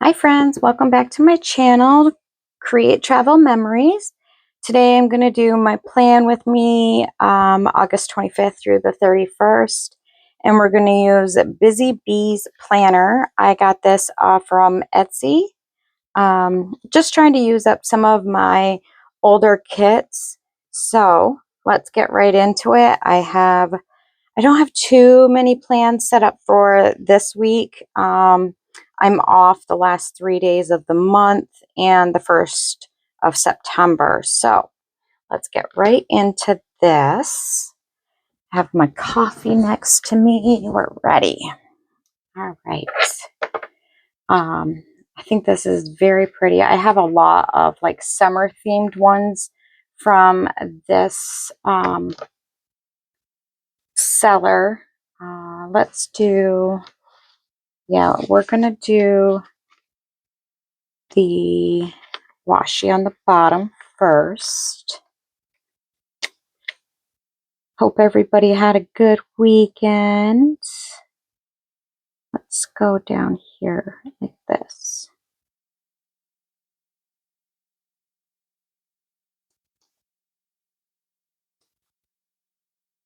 Hi friends, welcome back to my channel, Create Travel Memories. Today I'm going to do my plan with me August 25th through the 31st. And we're going to use Busy Bees Planner. I got this from Etsy. Just trying to use up some of my older kits. So let's get right into it. I don't have too many plans set up for this week. I'm off the last 3 days of the month and the 1st of September. So let's get right into this. Have my coffee next to me. We're ready. All right. I think this is very pretty. I have a lot of like summer themed ones from this seller. Let's do, yeah, we're going to do the washi on the bottom first. Hope everybody had a good weekend. Let's go down here like this.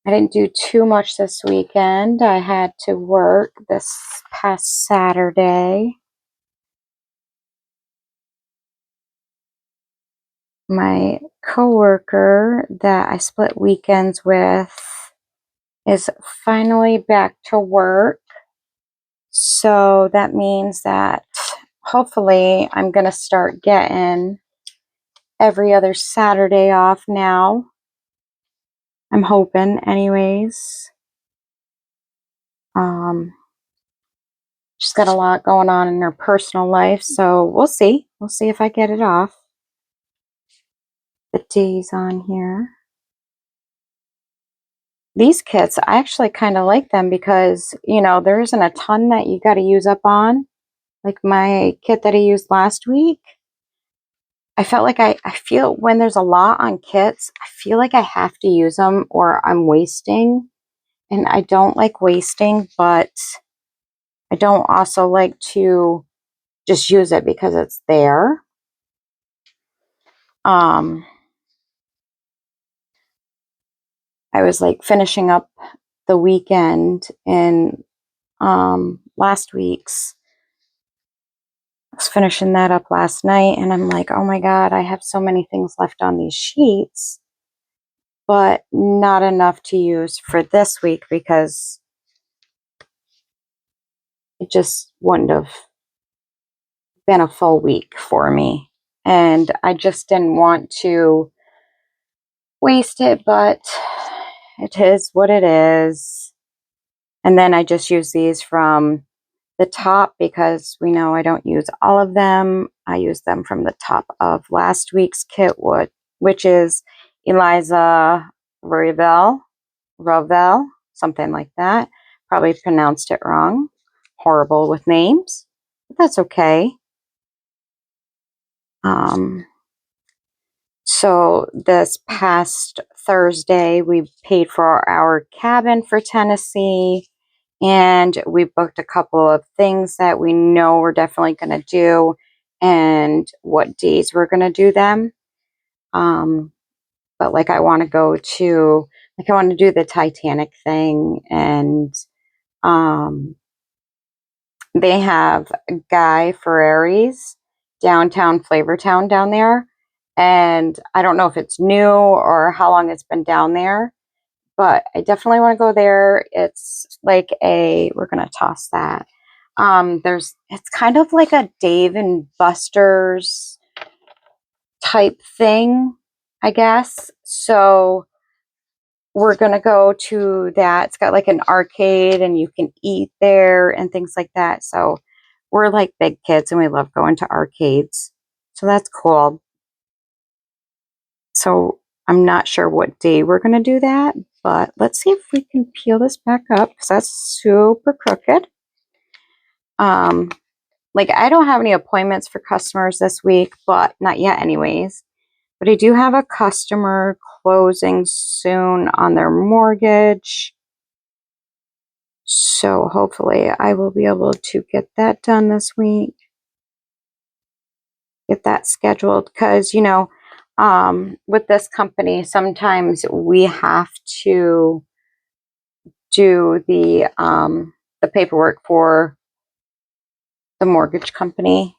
I didn't do too much this weekend. I had to work this past Saturday. My coworker that I split weekends with is finally back to work. So that means that hopefully I'm going to start getting every other Saturday off now. I'm hoping anyways. She's got a lot going on in her personal life, so we'll see. We'll see if I get it off. The days on here. These kits, I actually kind of like them because, you know, there isn't a ton that you got to use up on. Like my kit that I used last week. I felt like I feel when there's a lot on kits, I feel like I have to use them or I'm wasting. And I don't like wasting, but I don't also like to just use it because it's there. I was like finishing up the weekend in last week's. I was finishing that up last night and I'm like, oh my God, I have so many things left on these sheets, but not enough to use for this week because it just wouldn't have been a full week for me. And I just didn't want to waste it, but it is what it is. And then I just use these from the top because we know I don't use all of them. I use them from the top of last week's kit, which is Eliza Rovell, something like that. Probably pronounced it wrong. Horrible with names, but that's okay. So this past Thursday, we paid for our cabin for Tennessee, and we booked a couple of things that we know we're definitely going to do and what days we're going to do them. But like I want to do the Titanic thing, and they have Guy Fieri's downtown Flavortown down there. And I don't know if it's new or how long it's been down there, but I definitely want to go there. It's like we're going to toss that. It's kind of like a Dave and Buster's type thing, I guess. So we're going to go to that. It's got like an arcade and you can eat there and things like that. So we're like big kids and we love going to arcades. So that's cool. So I'm not sure what day we're going to do that, but let's see if we can peel this back up because that's super crooked. Like I don't have any appointments for customers this week, but not yet anyways. But I do have a customer closing soon on their mortgage. So hopefully I will be able to get that done this week. get that scheduled because, you know, with this company, sometimes we have to do the paperwork for the mortgage company,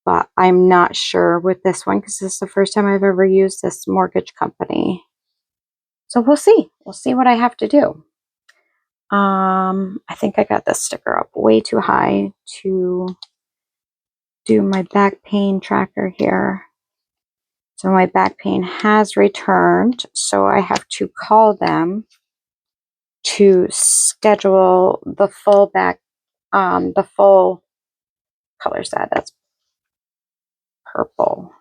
but I'm not sure with this one because this is the first time I've ever used this mortgage company. So we'll see. We'll see what I have to do. I think I got this sticker up way too high to do my back pain tracker here. So my back pain has returned, so I have to call them to schedule the full back, the full color's that's purple,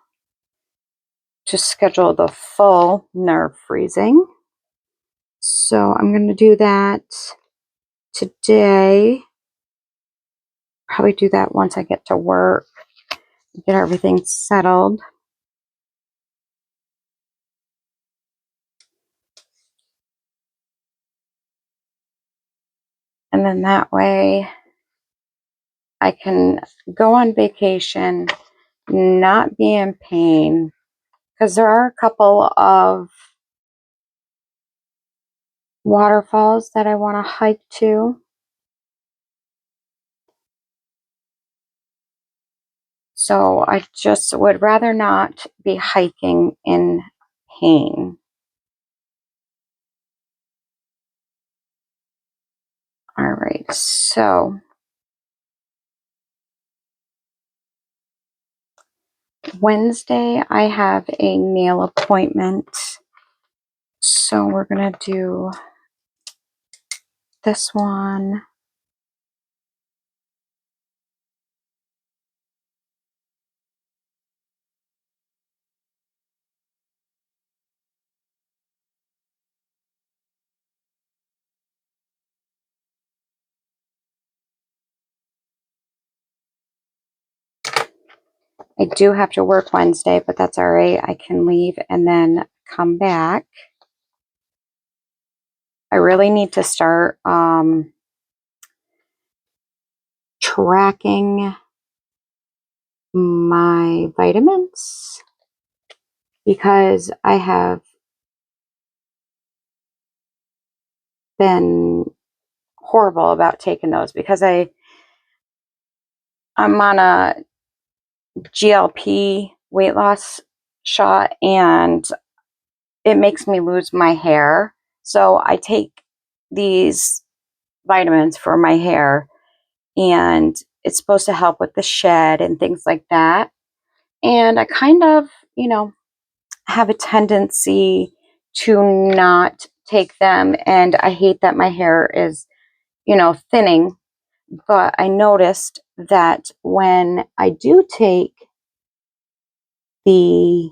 to schedule the full nerve freezing. So I'm going to do that today. Probably do that once I get to work, get everything settled. And then that way I can go on vacation, not be in pain, because there are a couple of waterfalls that I want to hike to. So I just would rather not be hiking in pain. All right, so Wednesday I have a nail appointment. So we're going to do this one. I do have to work Wednesday, but that's all right. I can leave and then come back. I really need to start tracking my vitamins because I have been horrible about taking those because I'm on a GLP weight loss shot and it makes me lose my hair. So I take these vitamins for my hair and it's supposed to help with the shed and things like that. And I kind of, you know, have a tendency to not take them. And I hate that my hair is, you know, thinning. But I noticed that when I do take the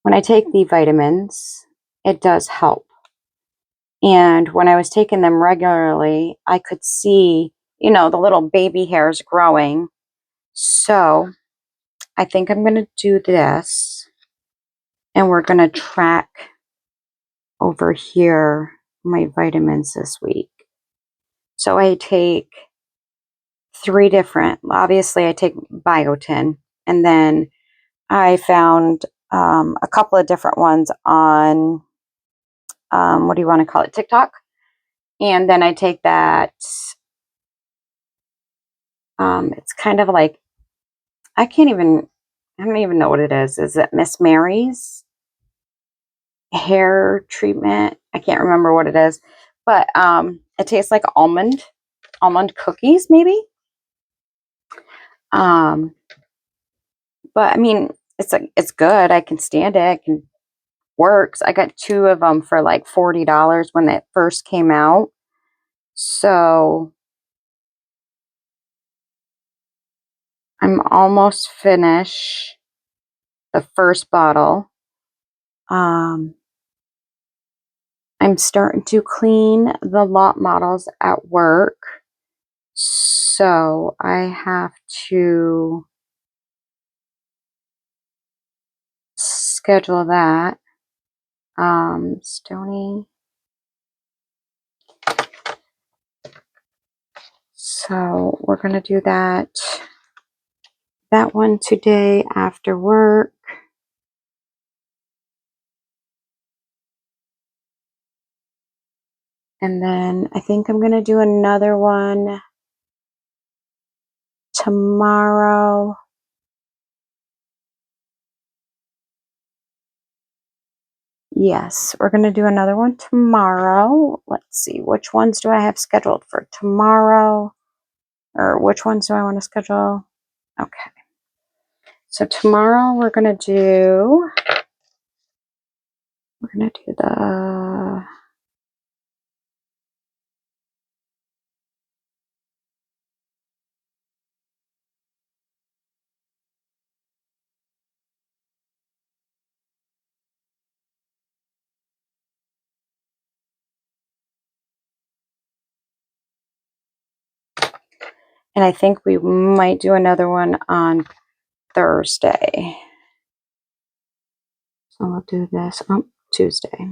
when I take the vitamins, it does help. And when I was taking them regularly, I could see, you know, the little baby hairs growing. So I think I'm going to do this and we're going to track over here my vitamins this week. So I take 3 different, obviously I take biotin, and then I found a couple of different ones on, what do you want to call it, TikTok. And then I take that, it's kind of like, I don't even know what it is. Is it Miss Mary's hair treatment? I can't remember what it is, but it tastes like almond cookies, maybe. But I mean, it's good. I can stand it. It works. I got 2 of them for like $40 when it first came out. So I'm almost finished the first bottle. I'm starting to clean the lot models at work. So I have to schedule that. Stony. So we're going to do that one today after work. And then I think I'm going to do another one tomorrow. Yes, we're going to do another one tomorrow. Let's see, which ones do I have scheduled for tomorrow? Or which ones do I want to schedule? Okay. So tomorrow we're going to do the and I think we might do another one on Thursday. So we'll do this on Tuesday.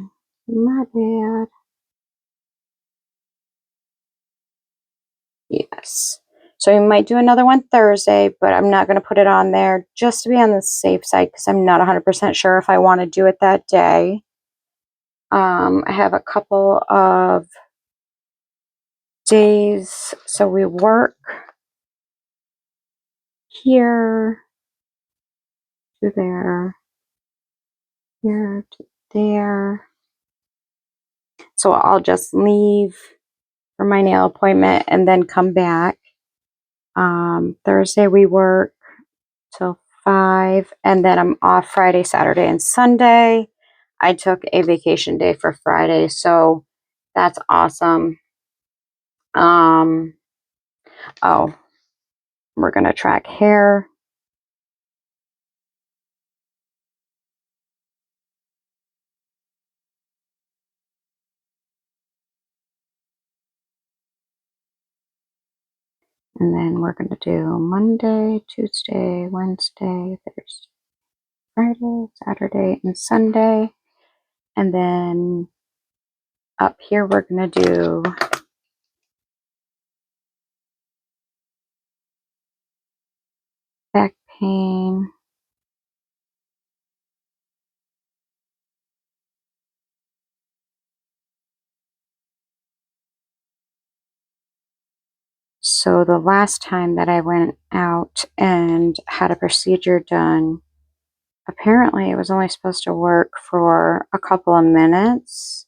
My bad. Yes. So we might do another one Thursday, but I'm not going to put it on there just to be on the safe side because I'm not 100% sure if I want to do it that day. I have a couple of days. So we work here to there, here to there. So I'll just leave for my nail appointment and then come back. Thursday we work till 5, and then I'm off Friday, Saturday, and Sunday. I took a vacation day for Friday, so that's awesome. Oh, we're gonna track hair. And then we're going to do Monday, Tuesday, Wednesday, Thursday, Friday, Saturday, and Sunday. And then up here, we're going to do back pain. So the last time that I went out and had a procedure done, apparently it was only supposed to work for a couple of minutes.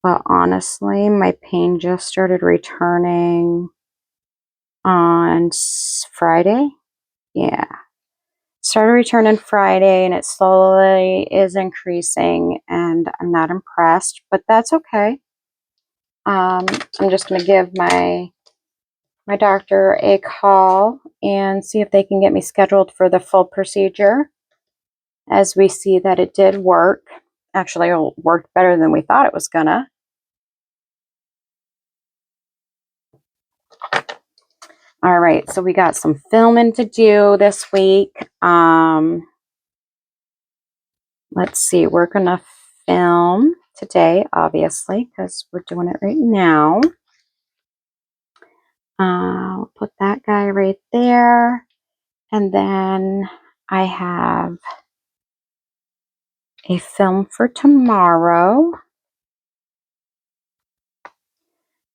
But honestly, my pain just started returning on Friday. Yeah. Started returning Friday and it slowly is increasing and I'm not impressed, but that's okay. I'm just going to give my doctor a call and see if they can get me scheduled for the full procedure, as we see that it did work. Actually, it worked better than we thought it was gonna. All right, so we got some filming to do this week. Let's see, we're gonna film today, obviously, because we're doing it right now. I'll put that guy right there. And then I have a film for tomorrow.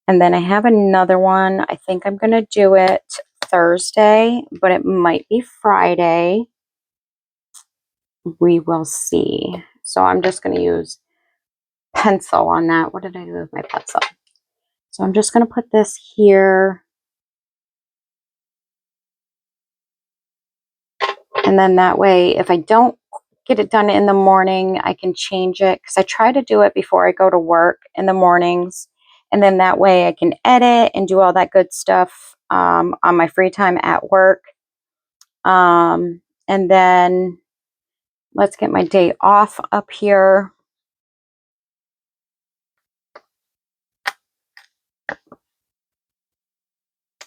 And then I have another one. I think I'm going to do it Thursday, but it might be Friday. We will see. So I'm just going to use pencil on that. What did I do with my pencil? So I'm just going to put this here. And then that way, if I don't get it done in the morning, I can change it. Because I try to do it before I go to work in the mornings. And then that way I can edit and do all that good stuff on my free time at work. And then let's get my day off up here.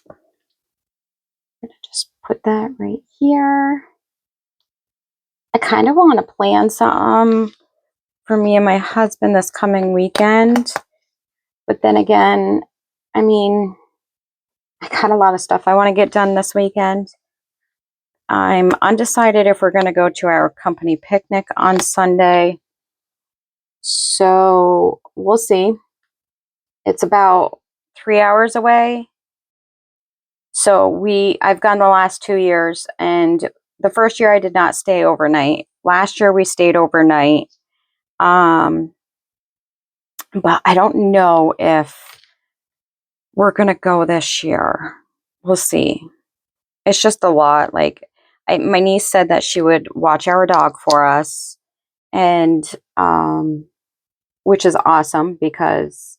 I'm gonna just put that right here. I kind of want to plan some for me and my husband this coming weekend. But then again, I mean, I got a lot of stuff I want to get done this weekend. I'm undecided if we're going to go to our company picnic on Sunday. So we'll see. It's about 3 hours away. So I've gone the last 2 years, and the first year I did not stay overnight. Last year we stayed overnight. But I don't know if we're going to go this year. We'll see. It's just a lot. Like, my niece said that she would watch our dog for us, and which is awesome because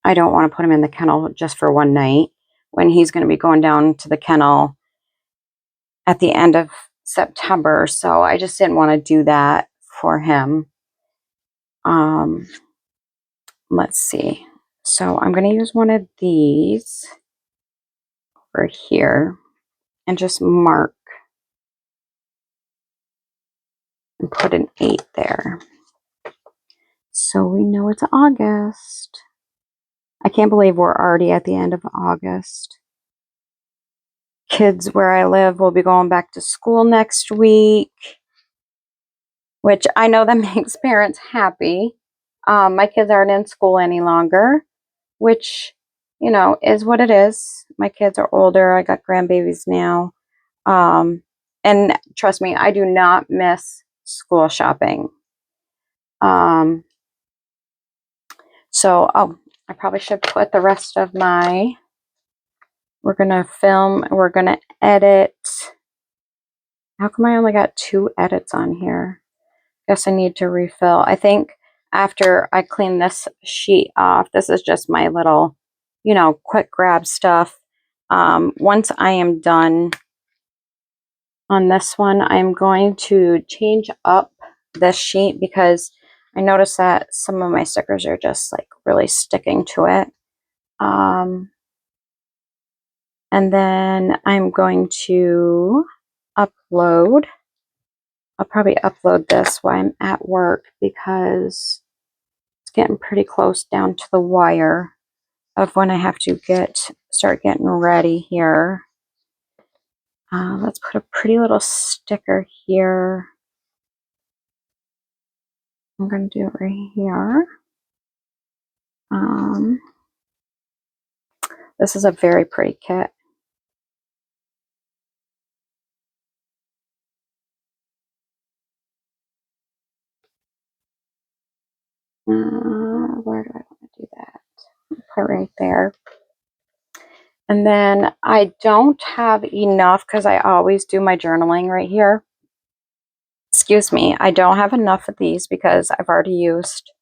I don't want to put him in the kennel just for one night when he's going to be going down to the kennel at the end of September. So I just didn't want to do that for him. Let's see. So I'm going to use one of these over here and just mark and put an 8 there. So we know it's August. I can't believe we're already at the end of August. Kids where I live will be going back to school next week, which I know that makes parents happy. My kids aren't in school any longer, which, you know, is what it is. My kids are older. I got grandbabies now. And trust me, I do not miss school shopping. So, I probably should put the rest of we're going to film, we're going to edit. How come I only got 2 edits on here? Guess I need to refill. I think after I clean this sheet off, this is just my little, you know, quick grab stuff. Once I am done on this one, I'm going to change up this sheet because I noticed that some of my stickers are just like really sticking to it. And then I'm going to upload. I'll probably upload this while I'm at work because it's getting pretty close down to the wire of when I have to start getting ready here. Let's put a pretty little sticker here. I'm going to do it right here. This is a very pretty kit. Where do I want to do that? Put right there. And then I don't have enough because I always do my journaling right here. Excuse me. I don't have enough of these because I've already used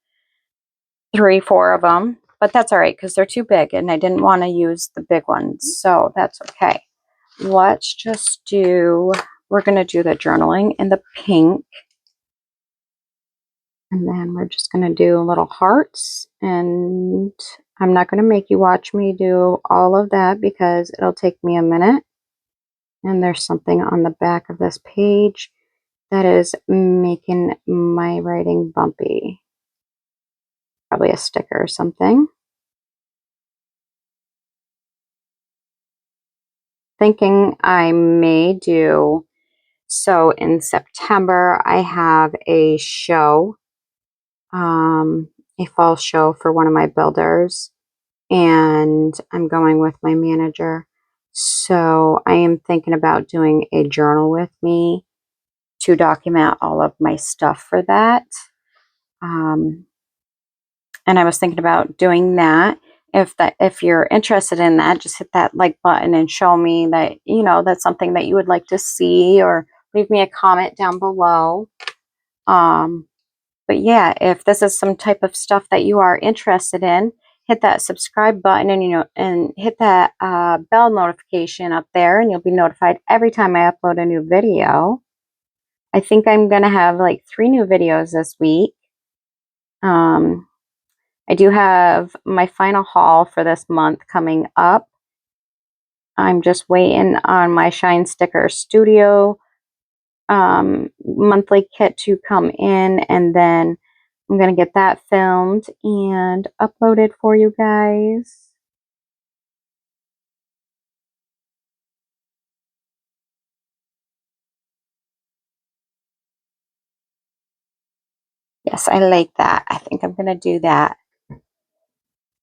3, 4 of them. But that's all right because they're too big and I didn't want to use the big ones. So that's okay. Let's just we're going to do the journaling in the pink. And then we're just going to do little hearts. And I'm not going to make you watch me do all of that because it'll take me a minute. And there's something on the back of this page that is making my writing bumpy. Probably a sticker or something. Thinking I may do, so in September I have a show, a fall show for one of my builders, and I'm going with my manager. So I am thinking about doing a journal with me to document all of my stuff for that. And I was thinking about doing that. If you're interested in that, just hit that like button and show me that, you know, that's something that you would like to see, or leave me a comment down below. But yeah, if this is some type of stuff that you are interested in, hit that subscribe button and hit that bell notification up there, and you'll be notified every time I upload a new video. I think I'm going to have like 3 new videos this week. I do have my final haul for this month coming up. I'm just waiting on my Shine Sticker Studio monthly kit to come in, and then I'm going to get that filmed and uploaded for you guys. Yes, I like that. I think I'm going to do that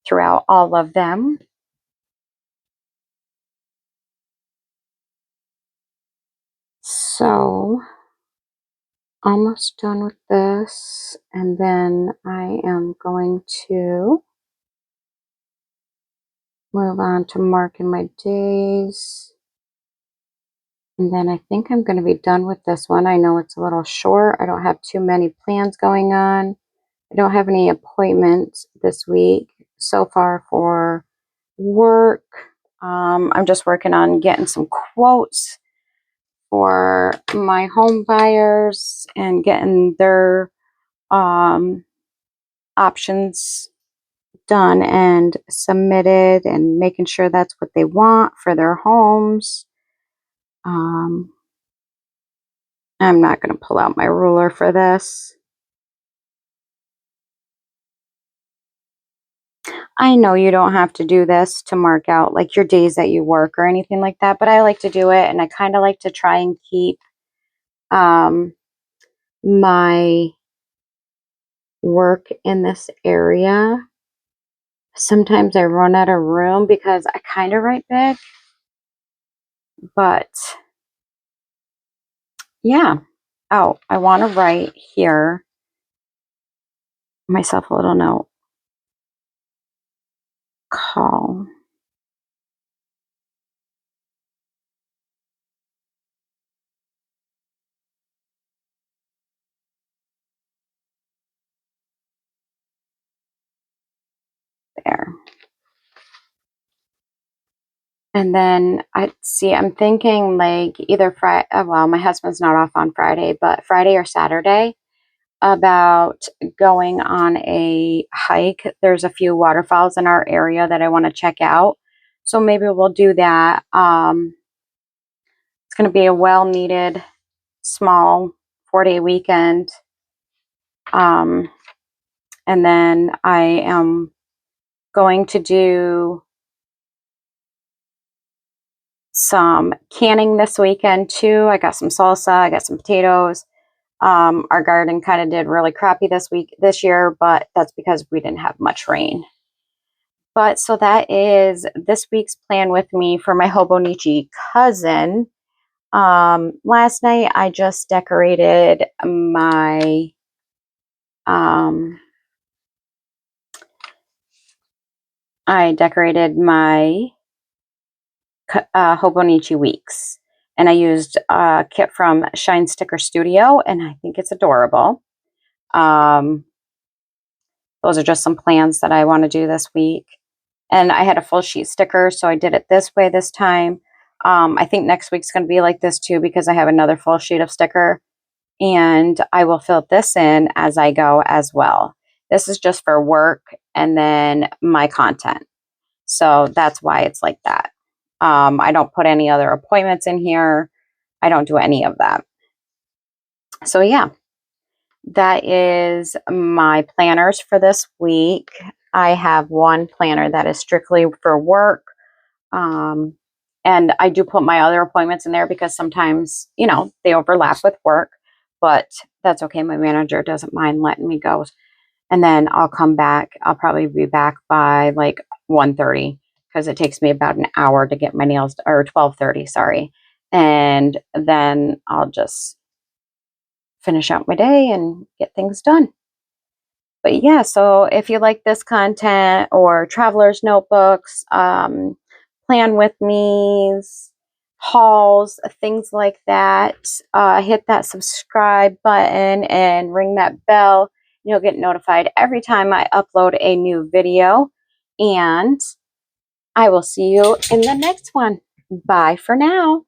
throughout all of them. So, almost done with this. And then I am going to move on to marking my days. And then I think I'm going to be done with this one. I know it's a little short. I don't have too many plans going on. I don't have any appointments this week so far for work. I'm just working on getting some quotes for my home buyers and getting their options done and submitted and making sure that's what they want for their homes. I'm not going to pull out my ruler for this. I know you don't have to do this to mark out like your days that you work or anything like that, but I like to do it, and I kind of like to try and keep my work in this area. Sometimes I run out of room because I kind of write big, but yeah. Oh, I want to write here myself a little note. Call. There. And then I'm thinking like either Friday, well, my husband's not off on Friday, but Friday or Saturday about going on a hike. There's a few waterfalls in our area that I want to check out. So maybe we'll do that. It's going to be a well-needed small 4-day weekend. And then I am going to do some canning this weekend too. I got some salsa, I got some potatoes. Our garden kind of did really crappy this year, but that's because we didn't have much rain. But so that is this week's plan with me for my Hobonichi cousin. Last night I just decorated my Hobonichi weeks, and I used a kit from Shine Sticker Studio, and I think it's adorable. Those are just some plans that I want to do this week. And I had a full sheet sticker, so I did it this way this time. I think next week's going to be like this too because I have another full sheet of sticker, and I will fill this in as I go as well. This is just for work and then my content. So that's why it's like that. I don't put any other appointments in here. I don't do any of that. So yeah, that is my planners for this week. I have one planner that is strictly for work. And I do put my other appointments in there because sometimes, they overlap with work, but that's okay. My manager doesn't mind letting me go. And then I'll come back. I'll probably be back by like 1:30 because it takes me about an hour to get my nails, or 12:30, sorry. And then I'll just finish out my day and get things done. But yeah, so if you like this content or traveler's notebooks, plan with me's, hauls, things like that, hit that subscribe button and ring that bell. You'll get notified every time I upload a new video. And I will see you in the next one. Bye for now.